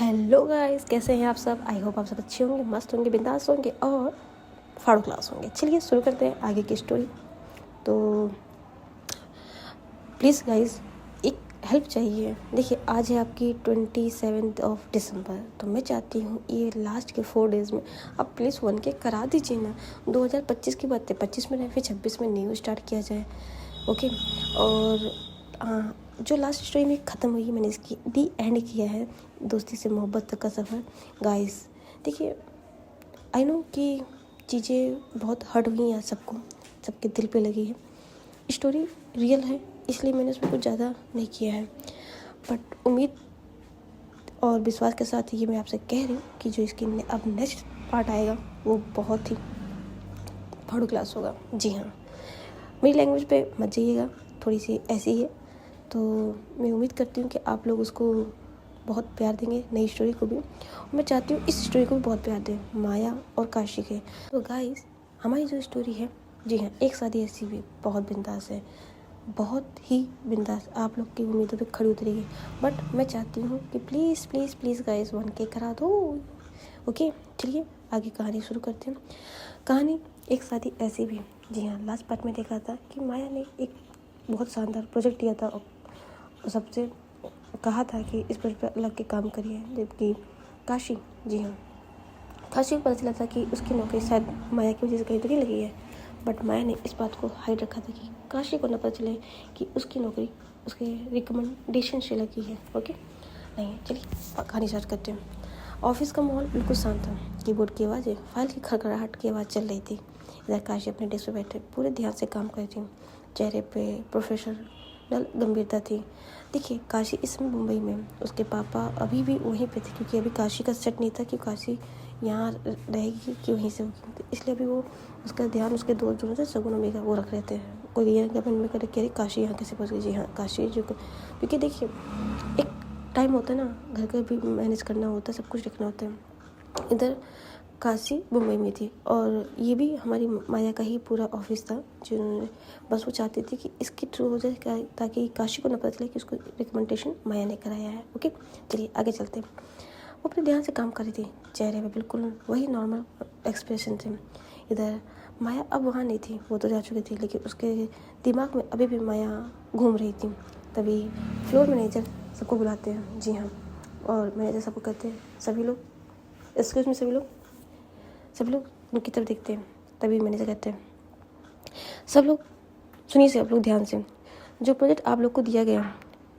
Hello guys, कैसे हैं आप सब। आई होप आप सब अच्छे होंगे, मस्त होंगे, बिंदास होंगे और फाड़ू क्लास होंगे। चलिए शुरू करते हैं आगे की स्टोरी। तो प्लीज़ गाइस, एक हेल्प चाहिए। देखिए, आज है आपकी 27 दिसंबर। तो मैं चाहती हूँ ये लास्ट के 4 डेज़ में आप प्लीज़ 1K करा दीजिए ना। 2025 की बात है, 25 में रहे, फिर 26 में न्यू स्टार्ट किया जाए। ओके। और हाँ, जो लास्ट स्टोरी में ख़त्म हुई, मैंने इसकी दी एंड किया है, दोस्ती से मोहब्बत तक का सफ़र। गाइस देखिए, आई नो कि चीज़ें बहुत हर्ट हुई हैं, सबको, सबके दिल पे लगी है। स्टोरी रियल है, इसलिए मैंने उसमें कुछ ज़्यादा नहीं किया है। बट उम्मीद और विश्वास के साथ ये मैं आपसे कह रही हूँ कि जो इसकी अब नेक्स्ट पार्ट आएगा वो बहुत ही थर्ड क्लास होगा। जी हाँ, मेरी लैंग्वेज पे मत जाइएगा, थोड़ी सी ऐसी है। तो मैं उम्मीद करती हूँ कि आप लोग उसको बहुत प्यार देंगे, नई स्टोरी को भी। और मैं चाहती हूँ इस स्टोरी को भी बहुत प्यार दें, माया और काशी के। तो गाइस, हमारी जो स्टोरी है, जी हाँ, एक शादी ऐसी भी बहुत बिंदास है, बहुत ही बिंदास, आप लोग की उम्मीदों पे खड़ी उतरेगी। बट मैं चाहती हूँ कि please please please guys 1K करा दो। ओके, चलिए आगे कहानी शुरू करते हैं। कहानी एक शादी ऐसी भी। जी हाँ, लास्ट पार्ट में देखा था कि माया ने एक बहुत शानदार प्रोजेक्ट दिया था और सबसे कहा था कि इस प्रोजेक्ट पर लग के काम करिए। जबकि काशी, जी हाँ, काशी को पता चला था कि उसकी नौकरी शायद माया की वजह से कहीं तो नहीं लगी है। बट माया ने इस बात को हाइड रखा था कि काशी को न पता चले कि उसकी नौकरी उसके रिकमेंडेशन से लगी है। ओके, नहीं, चलिए कहानी स्टार्ट करते हैं। ऑफिस का माहौल बिल्कुल शांत था। कीबोर्ड की आवाज़ें, फाइल की खड़खड़ाहट की आवाज़ चल रही थी। इधर काशी अपने डेस्क पर बैठे पूरे ध्यान से काम कर रही थी। चेहरे पे प्रोफेशनल गंभीरता थी। देखिए, काशी इस समय मुंबई में, उसके पापा अभी भी वहीं पे थे, क्योंकि अभी काशी का सेट नहीं था कि काशी यहाँ रहेगी कि वहीं से होगी। तो इसलिए अभी वो उसका ध्यान उसके दोस्त जो थे सगुन और मेघा वो रख रहे थे। कोई ये कमेंट में करे कि काशी यहाँ कैसे पहुँच गई। जी हाँ, काशी जो, क्योंकि देखिए एक टाइम होता है ना, घर का भी मैनेज करना होता है, सब कुछ रखना होता है। इधर काशी मुंबई में थी और ये भी हमारी माया का ही पूरा ऑफिस था, जिन्होंने बस वो चाहती थी कि इसके थ्रू हो जाए ताकि काशी को न पता चले कि उसको रिकमेंडेशन माया ने कराया है। ओके, चलिए आगे चलते हैं। वो अपने ध्यान से काम कर रही थी, चेहरे पे बिल्कुल वही नॉर्मल एक्सप्रेशन थे। इधर माया अब वहाँ नहीं थी, वो तो जा चुकी थी, लेकिन उसके दिमाग में अभी भी माया घूम रही थी। तभी फ्लोर मैनेजर सबको बुलाते हैं। जी हाँ, और मैनेजर सबको कहते हैं, सभी लोग एक्सक्यूज में, सभी लोग उनकी तरफ देखते हैं। तभी मैनेजर कहते हैं, सब लोग सुनिए, से आप लोग ध्यान से, जो प्रोजेक्ट आप लोग को दिया गया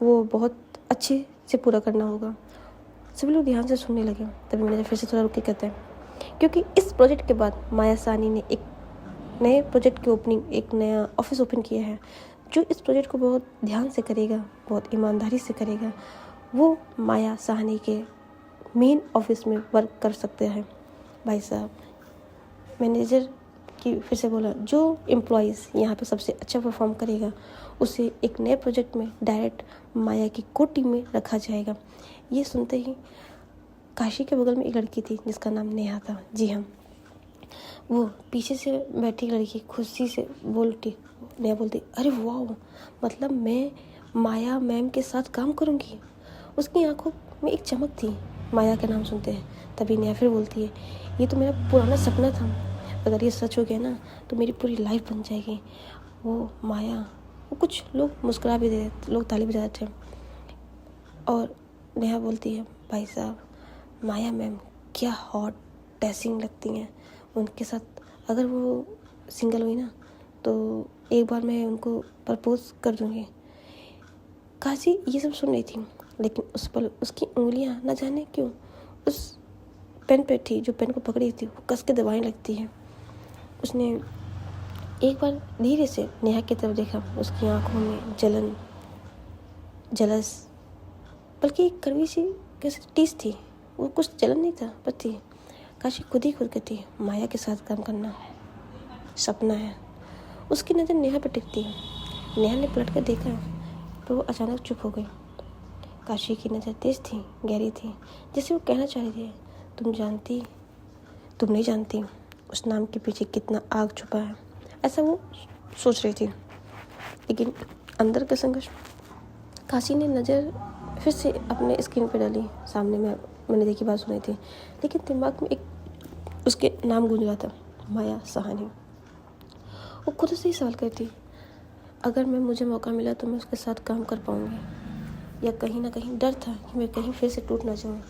वो बहुत अच्छे से पूरा करना होगा। सभी लोग ध्यान से सुनने लगे। तभी मैनेजर फिर से थोड़ा रुक के कहते हैं, क्योंकि इस प्रोजेक्ट के बाद माया सानी ने एक नए प्रोजेक्ट की ओपनिंग, एक नया ऑफिस ओपन किया है। जो इस प्रोजेक्ट को बहुत ध्यान से करेगा, बहुत ईमानदारी से करेगा, वो माया साहनी के मेन ऑफिस में वर्क कर सकते हैं। भाई साहब, मैनेजर की फिर से बोला, जो एम्प्लॉइज़ यहाँ पे सबसे अच्छा परफॉर्म करेगा उसे एक नए प्रोजेक्ट में डायरेक्ट माया की को टीम में रखा जाएगा। ये सुनते ही काशी के बगल में एक लड़की थी जिसका नाम नेहा था। जी हाँ, वो पीछे से बैठी लड़की खुशी से बोलती, नेहा बोलती, अरे वाह, मतलब मैं माया मैम के साथ काम करूँगी। उसकी आंखों में एक चमक थी माया का नाम सुनते हैं। तभी नेहा फिर बोलती है, ये तो मेरा पुराना सपना था, अगर ये सच हो गया ना तो मेरी पूरी लाइफ बन जाएगी। वो माया, वो कुछ लोग मुस्कुरा भी दे, लोग ताली बजा रहे थे। और नेहा बोलती है, भाई साहब, माया मैम क्या हॉट ड्रेसिंग लगती हैं। उनके साथ अगर वो सिंगल हुई ना तो एक बार मैं उनको प्रपोज कर दूँगी। काशी ये सब सुन रही थी, लेकिन उस पल उसकी उंगलियां न जाने क्यों उस पेन पे थी, जो पेन को पकड़ी थी वो कस के दबाने लगती है। उसने एक बार धीरे से नेहा की तरफ देखा। उसकी आंखों में जलन, जलस, बल्कि एक कड़वी सी कैसे टीस थी। वो कुछ जलन नहीं था, पर थी। काशी खुद ही खुद कहती, माया के साथ काम करना सपना है। उसकी नज़र नेहा पर टिकती है। नेहा ने पलट कर देखा, पर वो अचानक चुप हो गई। काशी की नज़र तेज थी, गहरी थी, जैसे वो कहना चाह रही थी, तुम नहीं जानती उस नाम के पीछे कितना आग छुपा है। ऐसा वो सोच रही थी, लेकिन अंदर का संघर्ष। काशी ने नज़र फिर से अपने स्क्रीन पे डाली, सामने मैंने देखी, बात सुनी थी, लेकिन दिमाग में एक उसके नाम गूंज रहा था, माया साहनी। वो खुद से ही सवाल करती, अगर मुझे मौका मिला तो मैं उसके साथ काम कर पाऊँगी, या कहीं ना कहीं डर था कि मैं कहीं फिर से टूट ना जाऊँ।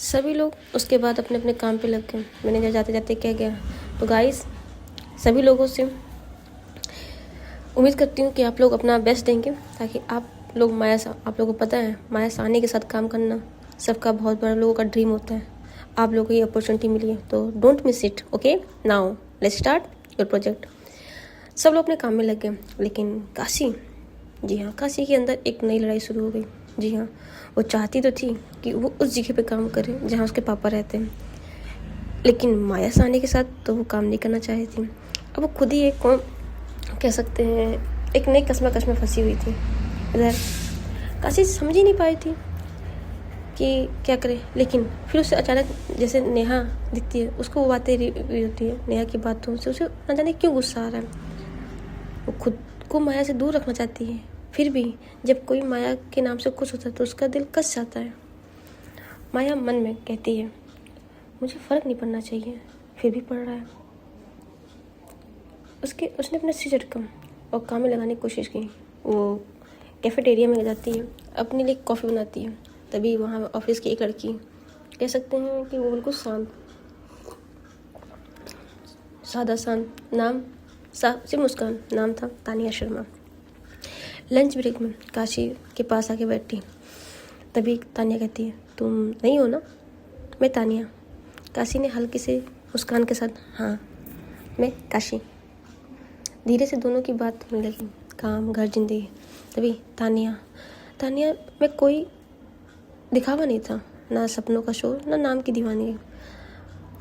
सभी लोग उसके बाद अपने अपने काम पे लग गए। मैंने जाते जाते कह गया, तो गाइस सभी लोगों से उम्मीद करती हूँ कि आप लोग अपना बेस्ट देंगे, ताकि आप लोग आप लोगों को पता है माया साहनी के साथ काम करना सबका बहुत बड़ा लोगों का ड्रीम होता है। आप लोगों को ये अपॉर्चुनिटी मिली है, तो don't miss it. Okay, now let's start your project. सब लोग अपने काम में लग गए, लेकिन काशी, जी हाँ, काशी के अंदर एक नई लड़ाई शुरू हो गई। जी हाँ, वो चाहती तो थी कि वो उस जगह पे काम करे जहाँ उसके पापा रहते हैं, लेकिन माया साहनी के साथ तो वो काम नहीं करना चाहती थी। अब वो खुद ही एक कह सकते हैं एक नई कश्मकश में फंसी हुई थी। इधर काशी समझ ही नहीं पाई थी कि क्या करे, लेकिन फिर उसे अचानक जैसे नेहा दिखती है, उसको वो बातें होती है, नेहा की बातों से उसे न जाने क्यों गुस्सा आ रहा है। वो खुद को माया से दूर रखना चाहती है, फिर भी जब कोई माया के नाम से खुश होता है तो उसका दिल कस जाता है। माया मन में कहती है, मुझे फ़र्क नहीं पड़ना चाहिए, फिर भी पड़ रहा है। उसने अपने सिर झटका और काम में लगाने की कोशिश की। वो कैफेटेरिया में जाती है, अपने लिए कॉफ़ी बनाती है। तभी वहाँ ऑफिस की एक लड़की, कह सकते हैं कि वो बिल्कुल सादा शांत, नाम सिर्फ मुस्कान, नाम था तानिया शर्मा। लंच ब्रेक में काशी के पास आके बैठी। तभी तानिया कहती है, तुम नहीं हो ना? मैं तानिया। काशी ने हल्की से मुस्कान के साथ, हाँ मैं काशी। धीरे से दोनों की बात होने लगी, काम, घर, जिंदगी। तभी तानिया में कोई दिखावा नहीं था, ना सपनों का शोर, ना नाम की दीवानी।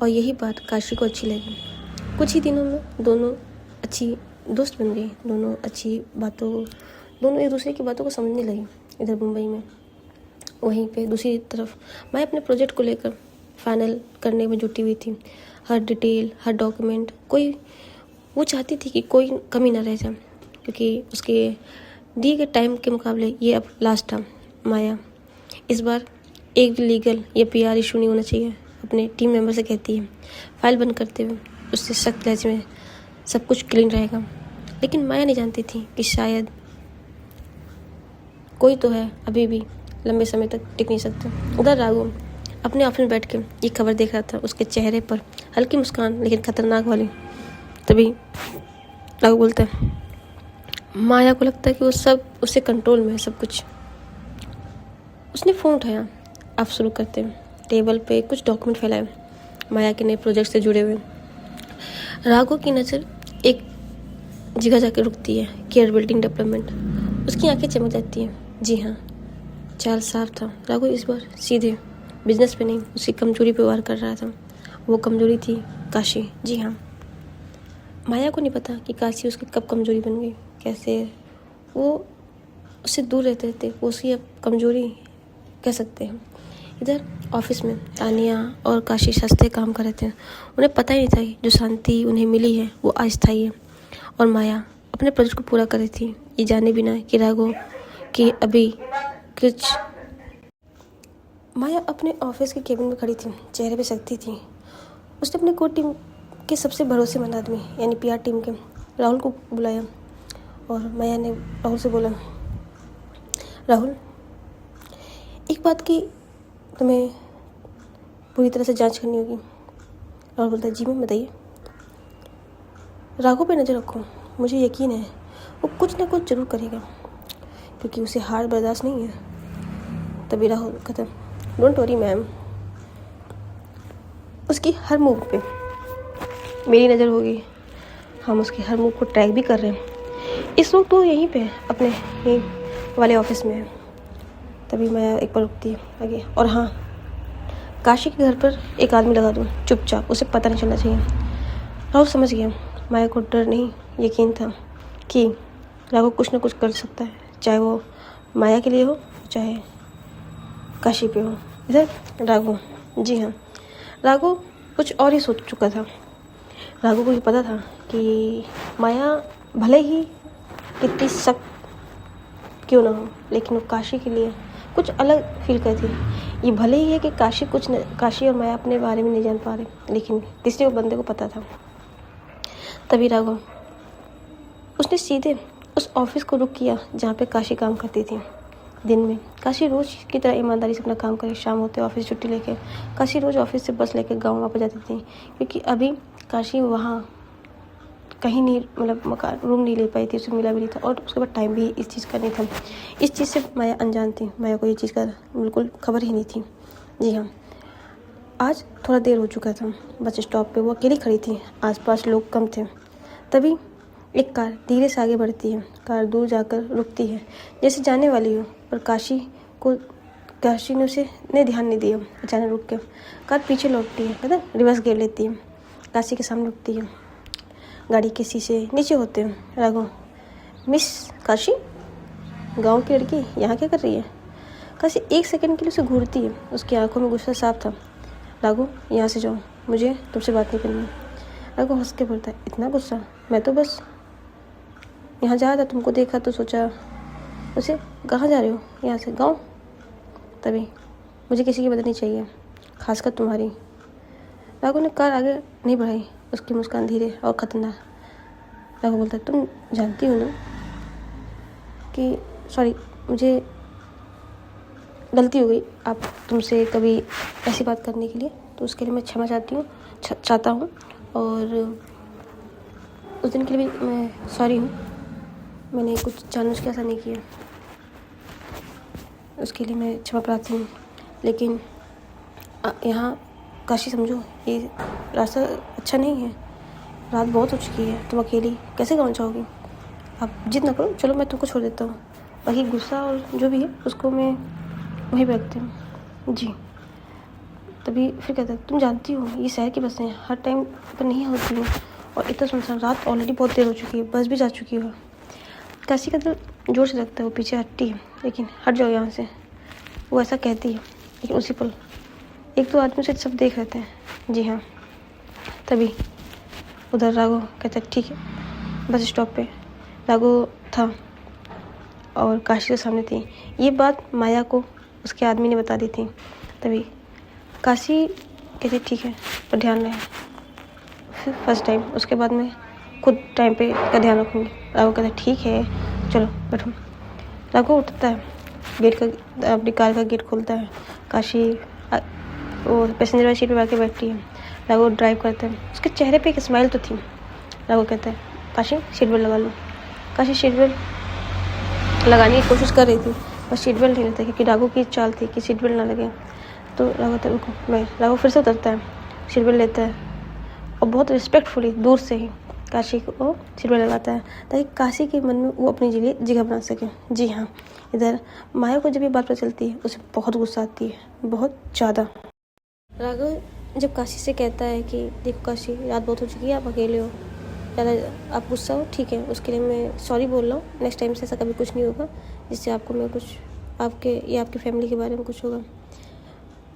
और यही बात काशी को अच्छी लगी। कुछ ही दिनों में दोनों अच्छी दोस्त बन गई। दोनों एक दूसरे की बातों को समझने लगी। इधर मुंबई में, वहीं पे दूसरी तरफ मैं अपने प्रोजेक्ट को लेकर फाइनल करने में जुटी हुई थी। हर डिटेल, हर डॉक्यूमेंट, वो चाहती थी कि कोई कमी ना रह जाए, क्योंकि उसके दिए गए टाइम के मुकाबले ये अब लास्ट था। माया इस बार एक भी लीगल या PR इशू नहीं होना चाहिए, अपने टीम मेंबर से कहती है। फाइल बंद करते हुए उससे सख्त लहजे में, सब कुछ क्लीन रहेगा। लेकिन माया नहीं जानती थी कि शायद कोई तो है अभी भी लंबे समय तक टिक नहीं सकता। उधर राघव अपने ऑफिस में बैठ के ये खबर देख रहा था। उसके चेहरे पर हल्की मुस्कान, लेकिन खतरनाक वाली। तभी राघव बोलता है, माया को लगता है कि वो सब उससे कंट्रोल में है, सब कुछ। उसने फ़ोन उठाया, आप शुरू करते हैं। टेबल पे कुछ डॉक्यूमेंट फैलाए, माया के नए प्रोजेक्ट से जुड़े हुए। राघव की नज़र एक जगह जाकर रुकती है, केयर बिल्डिंग डेवलपमेंट। उसकी आंखें चमक जाती हैं। जी हाँ, चाल साफ था। राघव इस बार सीधे बिजनेस पे नहीं, उसकी कमजोरी पे वार कर रहा था। वो कमजोरी थी काशी। जी हाँ, माया को नहीं पता कि काशी उसकी कब कमजोरी बन गई, कैसे वो उससे दूर रहते वो उसकी अब कमजोरी कह सकते हैं। इधर ऑफिस में तानिया और काशी सस्ते काम कर रहे थे। उन्हें पता ही नहीं था जो शांति उन्हें मिली है वो अस्थायी है, और माया अपने प्रोजेक्ट को पूरा कर रही थी, ये जाने बिना कि राघव की अभी कुछ। माया अपने ऑफिस के केबिन में खड़ी थी, चेहरे पे शक्ति थी। उसने अपने कोर टीम के सबसे भरोसेमंद आदमी यानी PR टीम के राहुल को बुलाया, और माया ने राहुल से बोला, राहुल एक बात की तुम्हें पूरी तरह से जांच करनी होगी। राहुल बोलता है, जी मैम बताइए। राघव पे नज़र रखो, मुझे यकीन है वो कुछ ना कुछ जरूर करेगा, क्योंकि उसे हार बर्दाश्त नहीं है। तभी राहुल कहता, डोंट वरी मैम, उसकी हर मूव पे मेरी नज़र होगी। हम उसके हर मूव को ट्रैक भी कर रहे हैं। इस वक्त वो यहीं पे अपने ही वाले ऑफिस में है। तभी मैं एक बार रुकती है आगे, और हाँ, काशी के घर पर एक आदमी लगा दूँ चुपचाप, उसे पता नहीं चलना चाहिए। राहुल समझ गया। माया को डर नहीं, यकीन था कि राघव कुछ ना कुछ कर सकता है, चाहे वो माया के लिए हो, चाहे काशी पे हो। इधर राघव, जी हाँ, राघव कुछ और ही सोच चुका था। राघव को ये पता था कि माया भले ही कितनी सख्त क्यों ना हो, लेकिन वो काशी के लिए कुछ अलग फील करती थी। ये भले ही है कि काशी और माया अपने बारे में नहीं जान पा रहे, लेकिन तीसरे बंदे को पता था। तभी राघव उसने सीधे उस ऑफिस को रुक किया जहाँ पे काशी काम करती थी। दिन में काशी रोज़ की तरह ईमानदारी से अपना काम करे, शाम होते ऑफिस छुट्टी लेके काशी रोज़ ऑफिस से बस लेके गाँव वापस जाती थी, क्योंकि अभी काशी वहाँ कहीं नहीं, मतलब मकान रूम नहीं ले पाई थी, उसे मिला भी नहीं था, और उसके बाद टाइम भी इस चीज़ का नहीं था। इस चीज़ से माया अनजान थी, माया को ये चीज़ का बिल्कुल खबर ही नहीं थी। जी हाँ, आज थोड़ा देर हो चुका था। बस स्टॉप पे वो अकेली खड़ी थी, आसपास लोग कम थे। तभी एक कार धीरे से आगे बढ़ती है। कार दूर जाकर रुकती है, जैसे जाने वाली हो, पर काशी ने उसे ध्यान नहीं दिया। अचानक रुक के कार पीछे लौटती है, मतलब रिवर्स गियर लेती है। काशी के सामने रुकती है। गाड़ी के शीशे नीचे होते हैं। राघव, मिस काशी, गांव की लड़की यहाँ क्या कर रही है? काशी एक सेकंड के लिए उसे घूरती है। उसकी आंखों में गुस्सा साफ था। राघव, यहाँ से जाओ, मुझे तुमसे बात नहीं करनी। राघव हंस के बोलता है, इतना गुस्सा? मैं तो बस यहाँ जा रहा था, तुमको देखा तो सोचा। उसे, कहाँ जा रहे हो? यहाँ से गाँव? तभी, मुझे किसी की मदद नहीं चाहिए, खासकर तुम्हारी। राघव ने कार आगे नहीं बढ़ाई। उसकी मुस्कान धीरे और खतरनाक। राघव बोलता है, तुम जानती हो ना कि सॉरी, मुझे गलती हो गई आप तुमसे कभी ऐसी बात करने के लिए, तो उसके लिए मैं क्षमा चाहता हूँ, और उस दिन के लिए भी मैं सॉरी हूँ। मैंने कुछ जानबूझ के ऐसा नहीं किया, उसके लिए मैं क्षमा प्रार्थी हूँ। लेकिन यहाँ काशी, समझो ये रास्ता अच्छा नहीं है, रात बहुत हो चुकी है, तुम अकेली कैसे गाँव जाओगी? आप जिद ना करो, चलो मैं तुमको छोड़ देता हूँ। बाकी गुस्सा और जो भी है उसको मैं वहीं पे रखती हूँ। जी। तभी फिर कहता है, तुम जानती हो ये शहर की बसें हर टाइम पर नहीं होती हैं, और इतना सुनसान, रात ऑलरेडी बहुत देर हो चुकी है, बस भी जा चुकी है। काशी का दिल जोर से लगता है, वो पीछे हटती है, लेकिन हट जाओ यहाँ से, वो ऐसा कहती है। लेकिन उसी पल एक दो आदमी से सब देख रहे थे। जी हाँ। तभी उधर राघव कहता है, ठीक है। बस स्टॉप पे राघव था और काशी के सामने थी। ये बात माया को उसके आदमी ने बता दी थी। तभी काशी कहती, ठीक है, पर ध्यान रहे। फिर फर्स्ट टाइम, उसके बाद मैं खुद टाइम पे का ध्यान रखूँगी। राघव कहता है, ठीक है, चलो बैठो। राघव उठता है, अपनी कार का गेट खोलता है। काशी वो पैसेंजर वाली सीट पे आके बैठती है। राघव ड्राइव करता है। उसके चेहरे पे एक स्माइल तो थी। राघव कहता है, काशी सीट बेल्ट लगा लो। काशी सीट बेल्ट लगाने की कोशिश कर रही थी, पर सीट बेल्ट नहीं लेता, क्योंकि राघव की चाल थी कि सीट बेल्ट ना लगे। तो राघव फिर से उतरता है, सीट बेल्ट लेता है, और बहुत रिस्पेक्टफुली दूर से ही काशी को सीट बेल्ट लगाता है, ताकि काशी के मन में वो अपनी जगह बना सके। जी हाँ। इधर माया को जब ये बात पता चलती है, उसे बहुत गुस्सा आती है, बहुत ज़्यादा। राघव जब काशी से कहता है कि देखो काशी, रात बहुत हो चुकी है, आप अकेले हो, ज़्यादा आप गुस्सा हो, ठीक है, उसके लिए मैं सॉरी बोल रहा हूँ। नेक्स्ट टाइम से ऐसा कभी कुछ नहीं होगा जिससे आपको मैं कुछ आपके या आपकी फैमिली के बारे में कुछ होगा।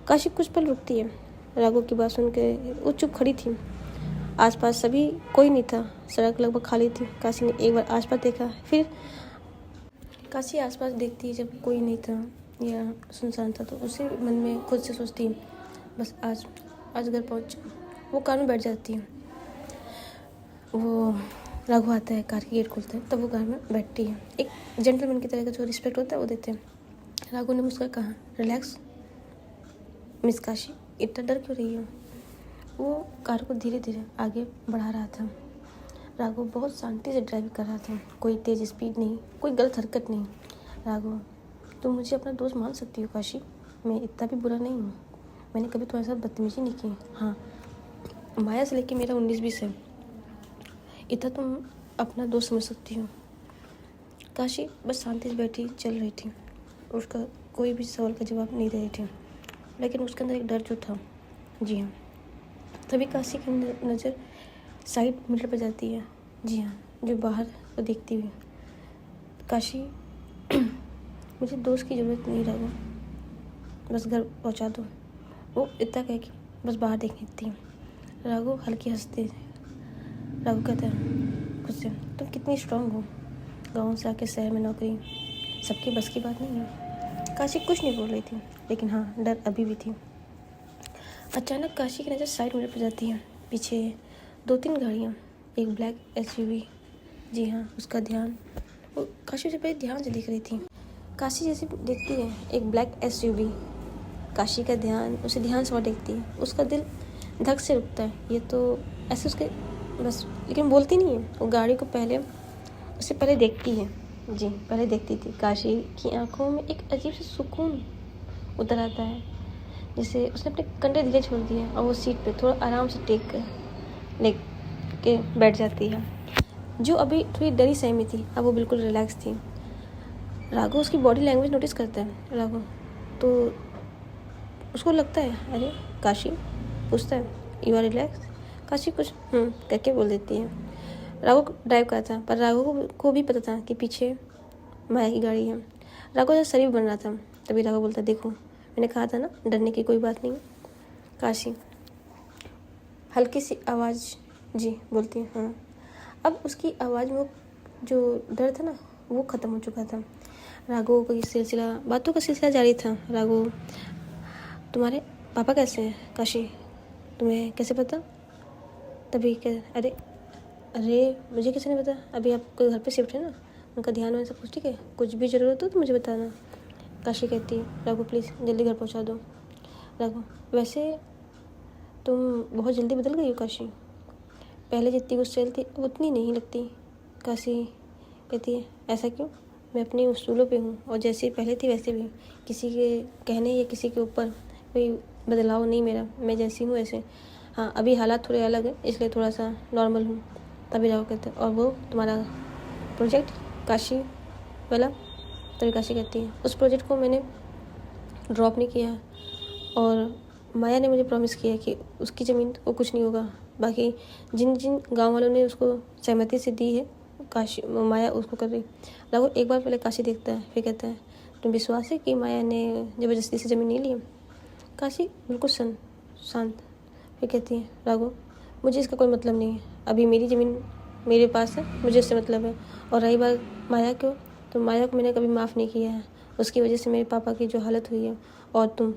काशी कुछ पल रुकती है। राघव की बात सुन के वो चुप खड़ी थी। आसपास सभी कोई नहीं था, सड़क लगभग खाली थी। काशी ने एक बार आसपास देखा, फिर काशी आसपास देखती है, जब कोई नहीं था या सुनसान था, तो उसे मन में खुद से सोचती है, बस आज घर पहुँच। वो कार में बैठ जाती है। वो राघव आता है, कार की गेट खोलता है, तब वो कार में बैठती है। एक जेंटलमैन की तरह का जो रिस्पेक्ट होता है वो देते हैं। राघव ने मुझसे कहा, रिलैक्स मिस काशी, इतना डर क्यों रही हो? वो कार को धीरे धीरे आगे बढ़ा रहा था। राघव बहुत शांति से ड्राइव कर रहा था, कोई तेज़ स्पीड नहीं, कोई गलत हरकत नहीं। राघव, तुम मुझे अपना दोस्त मान सकती हो काशी, मैं इतना भी बुरा नहीं हूँ, मैंने कभी तुम्हारे साथ बदतमीजी नहीं की। हाँ, माया से लेके मेरा 19-20 है, इतना तुम अपना दोस्त समझ सकती हो। काशी बस शांति से बैठी चल रही थी, उसका कोई भी सवाल का जवाब नहीं दे रही थी, लेकिन उसके अंदर एक डर जो था। जी हाँ। तभी काशी की नज़र साइड मिरर पर जाती है। जी हाँ, जो बाहर को देखती हुई। काशी, मुझे दोस्त की ज़रूरत नहीं राघव, बस घर पहुंचा दो। वो इतना कह के बस बाहर देखने लगती है। राघव हल्की हंसते। राघव कहता है खुद से, तुम कितनी स्ट्रांग हो, गाँव से आके शहर में नौकरी, सबकी बस की बात नहीं है। काशी कुछ नहीं बोल रही थी, लेकिन हाँ, डर अभी भी थी। अचानक काशी की नज़र साइड मिरर पर जाती है। पीछे 2-3 गाड़ियाँ, एक ब्लैक एसयूवी। जी हाँ, उसका ध्यान वो काशी उसे बड़े ध्यान से देख रही थी। काशी जैसे देखती है एक ब्लैक एसयूवी, काशी का ध्यान उसे ध्यान से और देखती है। उसका दिल धक से रुकता है। ये तो ऐसे उसके बस, लेकिन बोलती नहीं है। वो गाड़ी को उससे पहले देखती है। जी, पहले देखती थी। काशी की आंखों में एक अजीब सा सुकून उतर आता है, जैसे उसने अपने कंधे धीरे छोड़ दिए और वो सीट पे थोड़ा आराम से टेक कर लेट के बैठ जाती है। जो अभी थोड़ी डरी सहमी थी, अब वो बिल्कुल रिलैक्स थी। राघव उसकी बॉडी लैंग्वेज नोटिस करता है। राघव तो उसको लगता है, अरे काशी पूछता है, यू आर रिलैक्स? काशी कुछ करके बोल देती है। राघव ड्राइव कर था, पर राघव को भी पता था कि पीछे माया की गाड़ी है। राघव जब शरीफ बन रहा था, तभी राघव बोलता, देखो मैंने कहा था ना, डरने की कोई बात नहीं। काशी हल्की सी आवाज़ जी बोलती है, हाँ। अब उसकी आवाज़ में जो डर था ना, वो ख़त्म हो चुका था। राघव का बातों का सिलसिला जारी था। राघव, तुम्हारे पापा कैसे हैं? काशी, तुम्हें कैसे पता? तभी अरे अरे मुझे किसी ने पता? अभी आप कोई घर पे शिफ्ट है ना, उनका ध्यान में सब कुछ ठीक है? कुछ भी ज़रूरत हो तो मुझे बताना। काशी कहती है, राघव प्लीज़ जल्दी घर पहुंचा दो। राघव, वैसे तुम बहुत जल्दी बदल गई हो काशी, पहले जितनी गुस्सैल थी अब उतनी नहीं लगती। काशी कहती है, ऐसा क्यों? मैं अपने उसूलों पे हूँ और जैसे पहले थी वैसे भी, किसी के कहने या किसी के ऊपर कोई बदलाव नहीं मेरा, मैं जैसी हूँ वैसे। हाँ, अभी हालात थोड़े अलग है इसलिए थोड़ा सा नॉर्मल हूँ। तभी राघव कहते हैं, और वो तुम्हारा प्रोजेक्ट काशी वाला? तभी काशी कहती है, उस प्रोजेक्ट को मैंने ड्रॉप नहीं किया है और माया ने मुझे प्रॉमिस किया कि उसकी ज़मीन को कुछ नहीं होगा। बाकी जिन जिन गांव वालों ने उसको सहमति से दी है, काशी माया उसको कर रही। राघव एक बार पहले काशी देखता है, फिर कहता है, तुम विश्वास है कि माया ने ज़बरदस्ती से ज़मीन नहीं ली? काशी बिल्कुल शांत, फिर कहती है, राघव मुझे इसका कोई मतलब नहीं है, अभी मेरी ज़मीन मेरे पास है, मुझे उससे मतलब है। और रही बात माया को, तो माया को मैंने कभी माफ़ नहीं किया है, उसकी वजह से मेरे पापा की जो हालत हुई है। और तुम?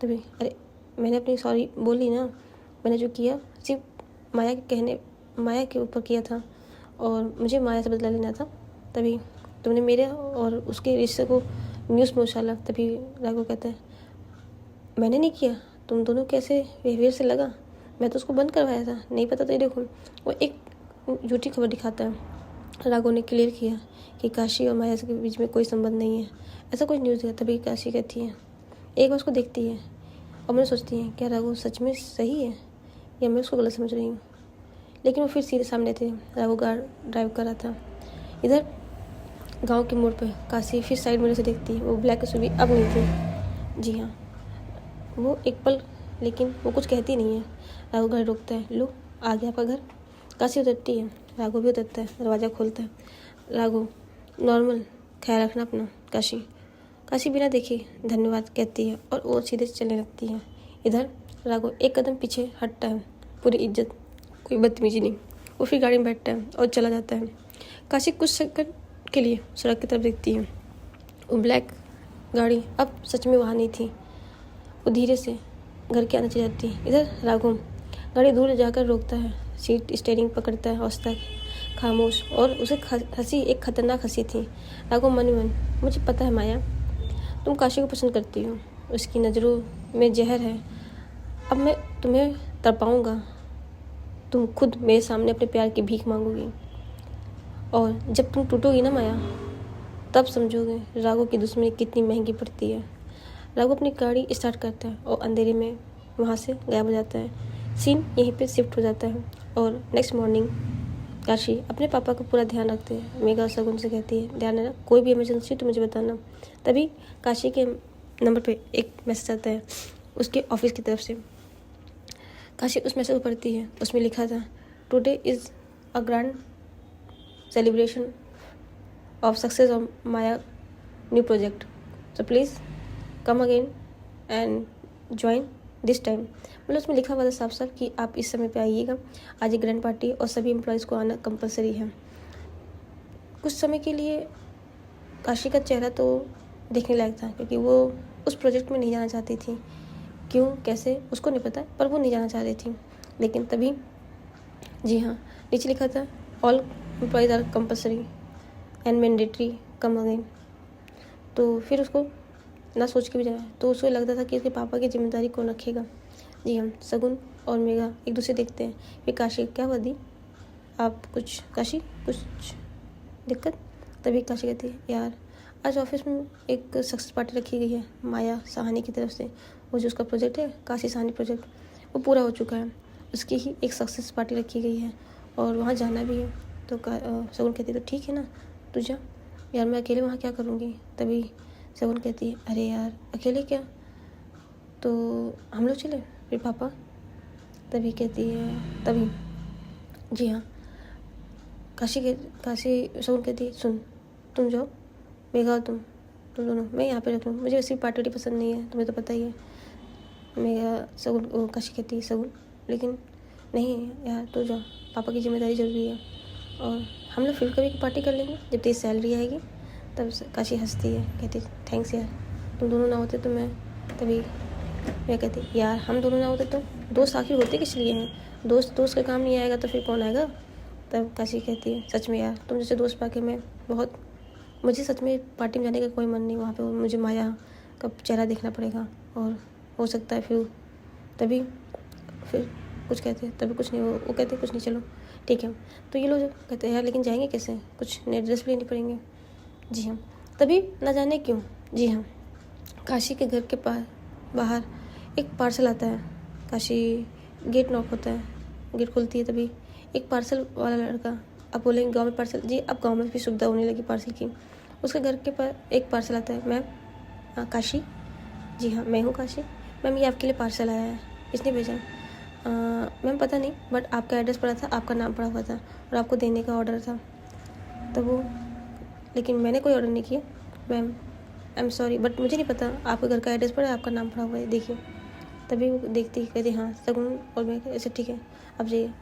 तभी अरे मैंने अपनी सॉरी बोली ना, मैंने जो किया सिर्फ माया के ऊपर किया था और मुझे माया से बदला लेना था। तभी तुमने मेरे और उसके रिश्ते को न्यूज़ में उछाला। तभी राघव कहता है, मैंने नहीं किया, तुम दोनों कैसे बिहेवियर से लगा, मैं तो उसको बंद करवाया था, नहीं पता तो देखो। वो एक झूठी खबर दिखाता है। राघव ने क्लियर किया कि काशी और माया के बीच में कोई संबंध नहीं है, ऐसा कुछ न्यूज़ दिया। तभी काशी कहती है, एक बार उसको देखती है और मैं सोचती है, क्या राघव सच में सही है या मैं उसको गलत समझ रही हूँ? लेकिन वो फिर सीधे सामने थे। राघव कार ड्राइव कर रहा था। इधर गांव के मोड़ पर काशी फिर साइड मिरर से देखती है। वो ब्लैक एसयूवी अब नहीं थी। जी हाँ, वो एक पल, लेकिन वो कुछ कहती नहीं है। राघव घर रोकता है, लो आ गया आपका घर। काशी उतरती है, राघव भी उतरता है, दरवाज़ा खोलता है। राघव, नॉर्मल, ख्याल रखना अपना। काशी बिना देखे धन्यवाद कहती है और वो सीधे चलने लगती है। इधर राघव एक कदम पीछे हटता है, पूरी इज्जत, कोई बदतमीजी नहीं। वो फिर गाड़ी में बैठता है और चला जाता है। काशी कुछ सेकंड के लिए सड़क की तरफ देखती है। वो ब्लैक गाड़ी अब सच में वहाँ नहीं थी। वो धीरे से घर के अंदर चली जाती है। इधर राघव गाड़ी दूर जाकर रोकता है, सीट स्टीयरिंग पकड़ता है, हौसला खामोश, और उसे हंसी एक खतरनाक हंसी थी। राघव मन में, मुझे पता है माया, तुम काशी को पसंद करती हो, उसकी नज़रों में जहर है। अब मैं तुम्हें तड़पाऊंगा, तुम खुद मेरे सामने अपने प्यार की भीख मांगोगी और जब तुम टूटोगी ना माया, तब समझोगे राघव की दुश्मनी कितनी महंगी पड़ती है। राघव अपनी गाड़ी स्टार्ट करता है और अंधेरे में वहाँ से गायब हो जाता है। सीन यहीं पे शिफ्ट हो जाता है और नेक्स्ट मॉर्निंग काशी अपने पापा का पूरा ध्यान रखते हैं। मेघा शगुन से कहती है, ध्यान रखना, कोई भी इमरजेंसी तो मुझे बताना। तभी काशी के नंबर पे एक मैसेज आता है उसके ऑफिस की तरफ से। काशी उस मैसेज को पढ़ती है। उसमें लिखा था, today is a grand celebration of success of Maya new project, so please come again and join this time. मतलब उसमें लिखा हुआ था साफ साफ कि आप इस समय पे आइएगा, आज एक ग्रैंड पार्टी और सभी एम्प्लॉयज़ को आना कंपलसरी है। कुछ समय के लिए काशी का चेहरा तो देखने लायक था, क्योंकि वो उस प्रोजेक्ट में नहीं जाना चाहती थी। क्यों कैसे उसको नहीं पता, पर वो नहीं जाना चाह रही थी। लेकिन तभी जी हाँ, नीचे लिखा था all employees are compulsory and mandatory come again. तो फिर उसको ना सोच के भी जाया, तो उसको लगता था कि उसके पापा की जिम्मेदारी कौन रखेगा। जी हम सगुन और मेघा एक दूसरे देखते हैं। फिर काशी, क्या हुआ दी, आप कुछ काशी कुछ दिक्कत? तभी काशी कहती है, यार आज ऑफिस में एक सक्सेस पार्टी रखी गई है माया साहनी की तरफ से। वो जो उसका प्रोजेक्ट है काशी साहनी प्रोजेक्ट, वो पूरा हो चुका है। उसकी ही एक सक्सेस पार्टी रखी गई है और वहाँ जाना भी है। तो सगुन कहती है, तो ठीक है ना, तू जा। यार मैं अकेले वहाँ क्या करूँगी? तभी सगुन कहती है, अरे यार अकेले क्या, तो हम लोग चले। फिर पापा तभी कहती है, तभी जी हाँ, काशी सगुन कहती है, सुन तुम जाओ, मेघा और तुम दोनों, मैं यहाँ पे रख लूँ, मुझे वैसी पार्टी वार्टी पसंद नहीं है, तुम्हें तो पता ही है। मेघा सगुन काशी कहती है, सगुन लेकिन नहीं यार तू जाओ, पापा की जिम्मेदारी ज़रूरी है, और हम लोग फिर कभी पार्टी कर लेंगे जब तेरी सैलरी आएगी। तब काशी हंसती है, कहती थैंक्स यार, तुम दोनों ना होते तो मैं। तभी मैं कहती, यार हम दोनों ना होते तो दोस्त आखिर होते किस लिए हैं? दोस्त का काम नहीं आएगा तो फिर कौन आएगा? तब काशी कहती है, सच में यार तुम जैसे दोस्त पाके मैं बहुत, मुझे सच में पार्टी में जाने का कोई मन नहीं। वहाँ पे मुझे माया का चेहरा देखना पड़ेगा और हो सकता है फिर कुछ कहते हैं, तभी कुछ नहीं, वो कहते कुछ नहीं, चलो ठीक है। तो ये लोग जो कहते हैं, यार लेकिन जाएंगे कैसे, कुछ नए ड्रेस भी लेने पड़ेंगे। जी हाँ, तभी ना जाने क्यों, जी हाँ, काशी के घर के बाहर एक पार्सल आता है। काशी गेट नॉक होता है, गेट खुलती है, तभी एक पार्सल वाला लड़का, अब बोलेंगे गांव में पार्सल, जी अब गांव में भी सुविधा होने लगी पार्सल की। उसके घर के पास एक पार्सल आता है, मैम काशी, जी हाँ मैं हूँ काशी, मैम ये आपके लिए पार्सल आया है, किसने भेजा? मैम पता नहीं, बट आपका एड्रेस पड़ा था, आपका नाम पड़ा हुआ था और आपको देने का ऑर्डर था। तो वो, लेकिन मैंने कोई ऑर्डर नहीं किया ma'am, I am sorry, but मुझे नहीं पता आपके घर का एड्रेस पड़ा है, आपका नाम पड़ा हुआ है, देखिए। तभी वो देखती कहती, हाँ सगुन और मैं, ऐसे ठीक है अब जाइए,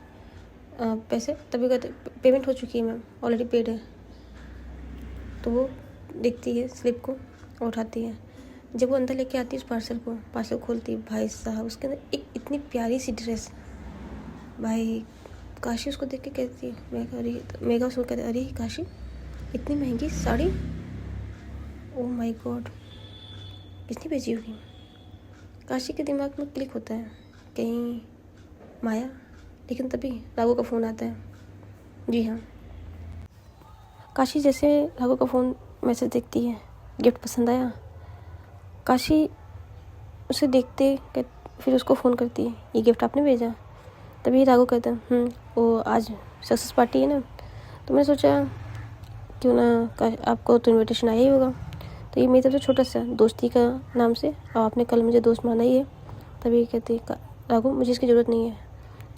पैसे? तभी कहते पेमेंट हो चुकी है मैम, ऑलरेडी पेड है। तो वो देखती है स्लिप को और उठाती है। जब वो अंदर लेके आती है उस पार्सल खोलती है, भाई साहब उसके अंदर एक इतनी प्यारी सी ड्रेस। भाई काशी उसको देख के कहती है, मेघा उसको कहती है, अरे काशी इतनी महंगी साड़ी, ओह माय गॉड किसने भेजी होगी? काशी के दिमाग में क्लिक होता है कहीं माया, लेकिन तभी राघव का फ़ोन आता है। जी हाँ, काशी जैसे राघव का फ़ोन मैसेज देखती है, गिफ्ट पसंद आया, काशी उसे देखते फिर उसको फ़ोन करती है, ये गिफ्ट आपने भेजा? तभी राघव कहता है, वो आज सक्सेस पार्टी है ना, तो मैंने सोचा क्यों ना, आपको तो इनविटेशन आया ही होगा, तो ये मेरी तरफ से छोटा सा दोस्ती का नाम से, और आपने कल मुझे दोस्त माना ही है। तभी कहते राघव मुझे इसकी ज़रूरत नहीं है।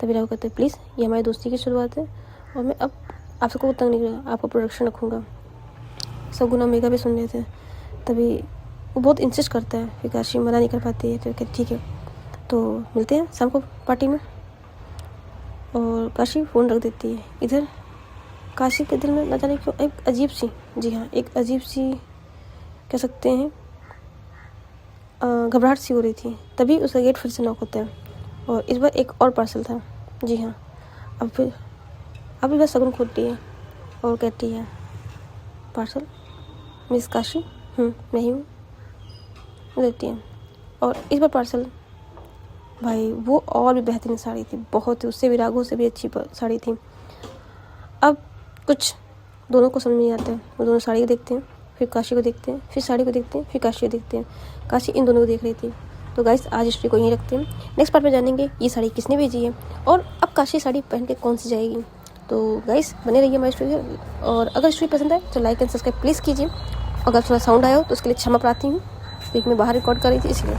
तभी राघव कहते प्लीज़ ये हमारी दोस्ती की शुरुआत है और मैं अब आपसे को तंग नहीं करूँगा, आपका प्रोडक्शन रखूँगा। सगुन और मेघा भी सुन लेते हैं। तभी वो बहुत इंसिस्ट करता है, फिर काशी मना नहीं कर पाती है, तो कहते ठीक है तो मिलते हैं शाम को पार्टी में, और काशी फ़ोन रख देती है। इधर काशी के दिल में न जाने क्यों एक अजीब सी, जी हाँ एक अजीब सी कह सकते हैं घबराहट सी हो रही थी। तभी उसका गेट फिर से नॉक होता है और इस बार एक और पार्सल था। जी हाँ, अब इस बार सगुन खोलती है और कहती है, पार्सल मिस काशी, मैं ही हूँ, देती है। और इस बार पार्सल, भाई वो और भी बेहतरीन साड़ी थी, बहुत ही, उससे भी राघव से भी अच्छी साड़ी थी। अब कुछ दोनों को समझ नहीं आता है, वो दोनों साड़ी को देखते हैं, फिर काशी को देखते हैं, फिर साड़ी को देखते हैं, फिर काशी को देखते हैं। काशी इन दोनों को देख रही थी। तो गाइस आज स्टोरी को यहीं रखते हैं, नेक्स्ट पार्ट में जानेंगे ये साड़ी किसने भेजी है और अब काशी साड़ी पहन के कौन सी जाएगी। तो गाइस बने रहिए हमारी स्टोरी, और अगर स्टोरी पसंद आए तो लाइक एंड सब्सक्राइब प्लीज़ कीजिए। अगर थोड़ा साउंड आया हो तो उसके लिए क्षमा प्रार्थी हूँ, क्योंकि मैं बाहर रिकॉर्ड कर रही थी इसलिए।